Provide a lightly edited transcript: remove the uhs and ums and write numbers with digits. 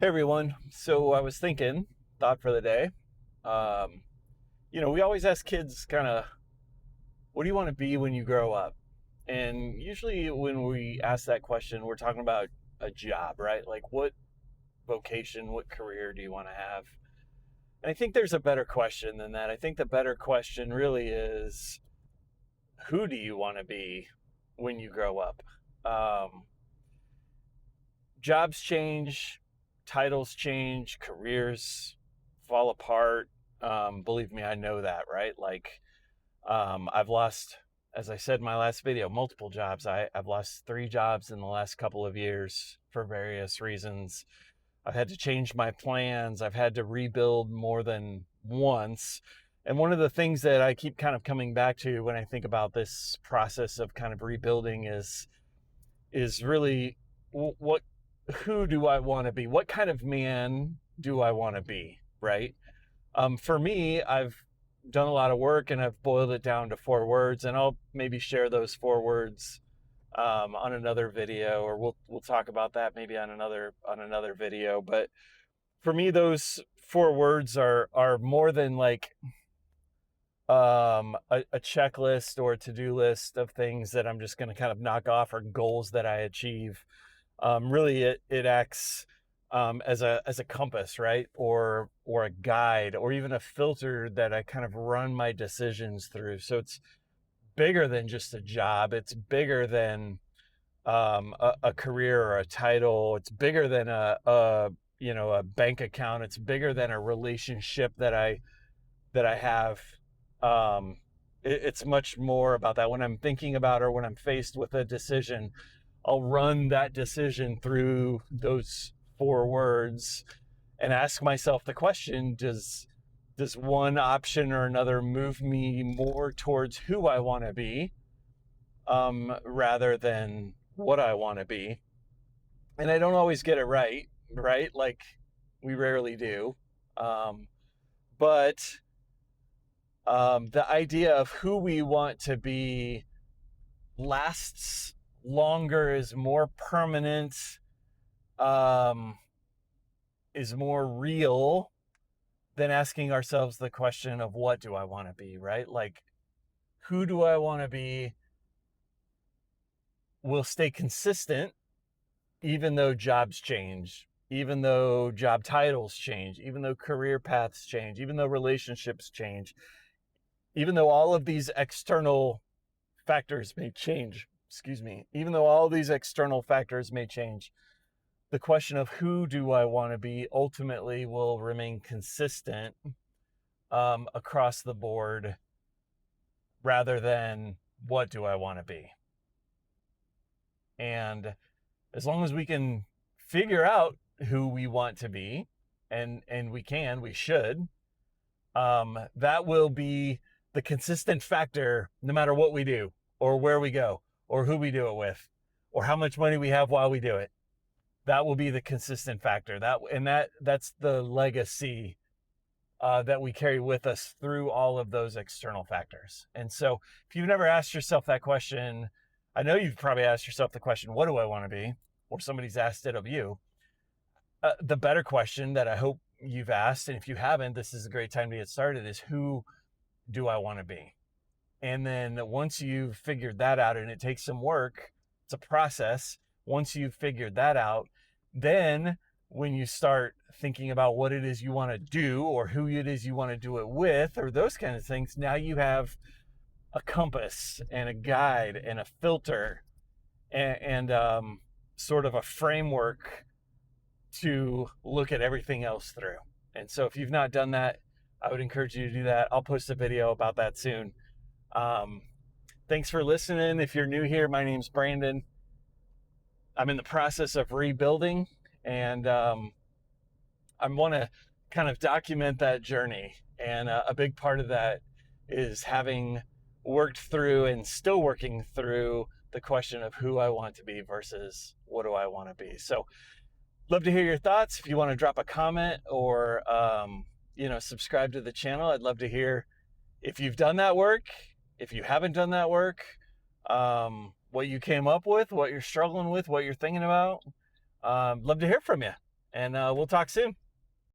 Hey everyone. So I was thought for the day. Um, we always ask kids kind of, what do you want to be when you grow up? And usually when we ask that question, we're talking about a job, right? Like what vocation, what career do you want to have? And I think there's a better question than that. I think the better question really is, who do you want to be when you grow up? Um, Jobs change, titles change, careers fall apart. Believe me, I know that, right? Like, I've lost, as I said in my last video, multiple jobs. I've lost 3 jobs in the last couple of years for various reasons. I've had to change my plans. I've had to rebuild more than once. And one of the things that I keep kind of coming back to when I think about this process of kind of rebuilding is really what who do I want to be? What kind of man do I want to be? Right. For me, I've done a lot of work and I've boiled it down to 4 words, and I'll maybe share those 4 words on another video, or we'll talk about that maybe on another video. But for me, those 4 words are more than like a checklist or a to-do list of things that I'm just going to kind of knock off, or goals that I achieve. Really, it acts as a compass, right, or a guide, or even a filter that I kind of run my decisions through. So it's bigger than just a job. It's bigger than a career or a title. It's bigger than a bank account. It's bigger than a relationship that I have. It's much more about that. When I'm thinking about, or when I'm faced with a decision, I'll run that decision through those 4 words and ask myself the question, does one option or another move me more towards who I want to be, rather than what I want to be? And I don't always get it right, right? Like, we rarely do. But the idea of who we want to be lasts longer, is more permanent, um, is more real than asking ourselves the question of what do I want to be, right? Like, who do I want to be will stay consistent even though jobs change, even though job titles change, even though career paths change, even though relationships change, even though all of these external factors may change. Excuse me. Even though all these external factors may change, the question of who do I want to be ultimately will remain consistent, across the board, rather than what do I want to be. And as long as we can figure out who we want to be, and we should, that will be the consistent factor no matter what we do, or where we go, or who we do it with, or how much money we have while we do it. That will be the consistent factor. That's the legacy that we carry with us through all of those external factors. And so if you've never asked yourself that question, I know you've probably asked yourself the question, what do I want to be? Or somebody's asked it of you. The better question that I hope you've asked, and if you haven't, this is a great time to get started, is who do I want to be? And then once you've figured that out, and it takes some work, it's a process. Once you've figured that out, then when you start thinking about what it is you want to do, or who it is you want to do it with, or those kind of things, now you have a compass and a guide and a filter, and sort of a framework to look at everything else through. And so if you've not done that, I would encourage you to do that. I'll post a video about that soon. Thanks for listening. If you're new here, my name's Brandon. I'm in the process of rebuilding, and I want to kind of document that journey. And a big part of that is having worked through and still working through the question of who I want to be versus what do I want to be. So love to hear your thoughts. If you want to drop a comment, or subscribe to the channel, I'd love to hear if you've done that work, if you haven't done that work, what you came up with, what you're struggling with, what you're thinking about. Love to hear from you. and we'll talk soon.